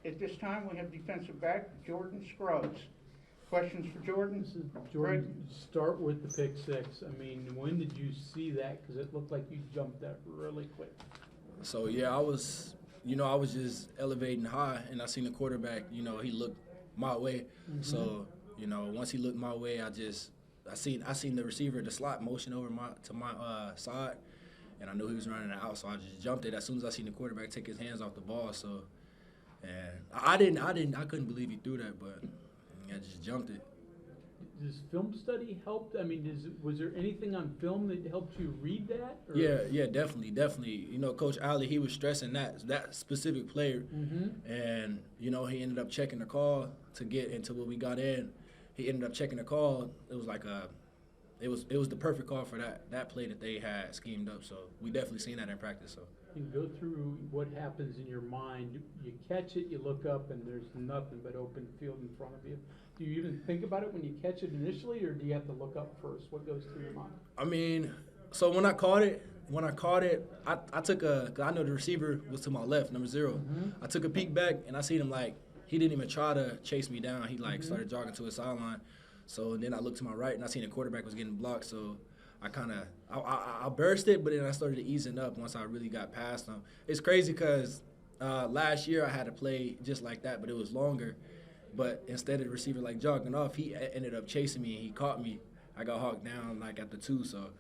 At this time, we have defensive back Jordan Scruggs. Questions for Jordan? This is Jordan, start with the pick six. I mean, when did you see that? Because it looked like you jumped that really quick. So yeah, I was just elevating high, and I seen the quarterback. He looked my way. Mm-hmm. So once he looked my way, I seen the receiver, the slot motion over to my side, and I knew he was running it out. So I just jumped it as soon as I seen the quarterback take his hands off the ball. So, and I couldn't believe he threw that, but I just jumped it. Does film study help? I mean, was there anything on film that helped you read that? Or? Yeah, definitely. Coach Ali, he was stressing that specific player, mm-hmm. and he ended up checking the call to get into what we got in. He ended up checking the call. It was like it was the perfect call for that play that they had schemed up. So we definitely seen that in practice. So. You can go through what happens in your mind. You catch it, you look up, and there's nothing but open field in front of you. Do you even think about it when you catch it initially, or do you have to look up first? What goes through your mind? I mean, so when I caught it, I took cause I know the receiver was to my left, number 0. Mm-hmm. I took a peek back, and I seen him he didn't even try to chase me down. He mm-hmm. started jogging to his sideline. So then I looked to my right, and I seen the quarterback was getting blocked. So I burst it, but then I started easing up once I really got past him. It's crazy because last year I had to play just like that, but it was longer. But instead of the receiver jogging off, he ended up chasing me, and he caught me. I got hawked down at the 2, so.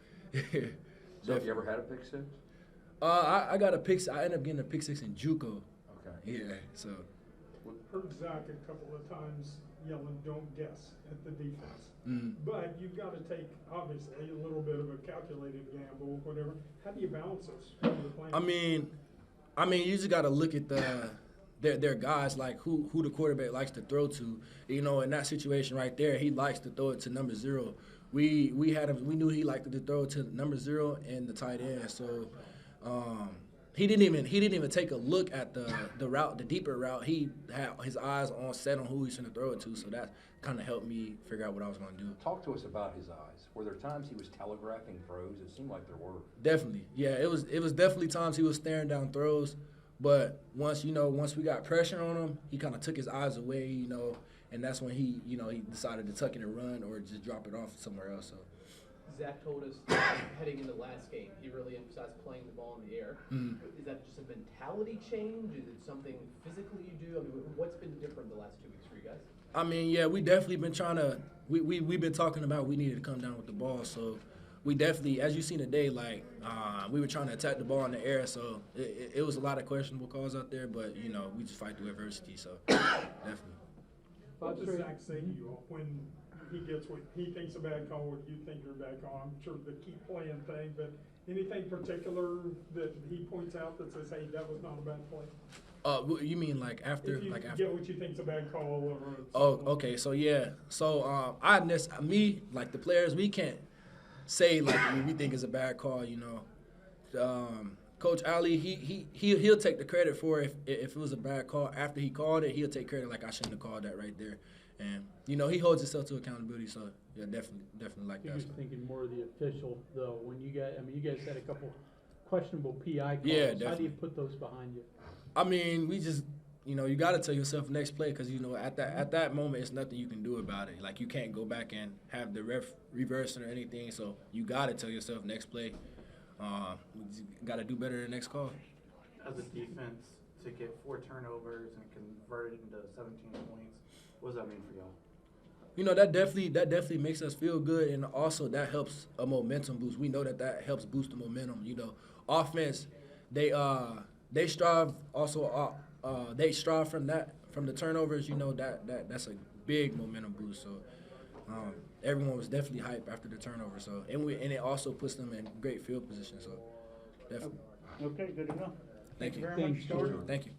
So have you ever had a pick six? I got a pick. I ended up getting a pick 6 in JUCO. Okay. Yeah, so. Heard Zach a couple of times yelling, "Don't guess" at the defense. Mm. But you've got to take, obviously, a little bit of a calculated gamble, whatever. How do you balance this when you're playing? I mean, you just got to look at their guys, who the quarterback likes to throw to. In that situation right there, he likes to throw it to number 0. We knew he liked to throw it to number 0 and the tight end. So he didn't even take a look at the route, the deeper route. He had his eyes set on who he's going to throw it to. So that kind of helped me figure out what I was going to do. Talk to us about his eyes. Were there times he was telegraphing throws? It seemed like there were. Definitely, yeah. It was definitely times he was staring down throws. But once we got pressure on him, he kind of took his eyes away, and that's when he decided to tuck it and run or just drop it off somewhere else. So. Zach told us heading into last game, he really emphasized playing the ball in the air. Mm-hmm. Is that just a mentality change? Is it something physically you do? I mean, what's been different the last 2 weeks for you guys? I mean, yeah, we definitely been trying to. We've been talking about we needed to come down with the ball, so. We definitely, as you seen today, we were trying to attack the ball in the air, so it was a lot of questionable calls out there, but, we just fight through adversity, so definitely. What does Zach say to you when he gets what he thinks a bad call, what you think you're a bad call? I'm sure the keep playing thing, but anything particular that he points out that says, hey, that was not a bad play? You mean after? If you after? get what you think's a bad call or Oh, okay, so yeah. So, the players, we can't say we think it's a bad call, Coach Ali, he'll take the credit for if it was a bad call. After he called it, he'll take credit I shouldn't have called that right there. And he holds himself to accountability, so yeah, definitely like You're that. just thinking more of the official though. When you guys had a couple questionable PI calls. Yeah, definitely. How do you put those behind you? I mean, we just you got to tell yourself next play because at that moment it's nothing you can do about it. You can't go back and have the ref reverse it or anything. So you got to tell yourself next play. We got to do better the next call. As a defense, to get 4 turnovers and convert it into 17 points, what does that mean for y'all? That definitely makes us feel good, and also that helps a momentum boost. We know that helps boost the momentum. Offense, they strive also. They strive from the turnovers. That's a big momentum boost. So everyone was definitely hyped after the turnover. So and it also puts them in great field position. So definitely. Okay, good enough. Thank you Very much, Jordan. Thank you.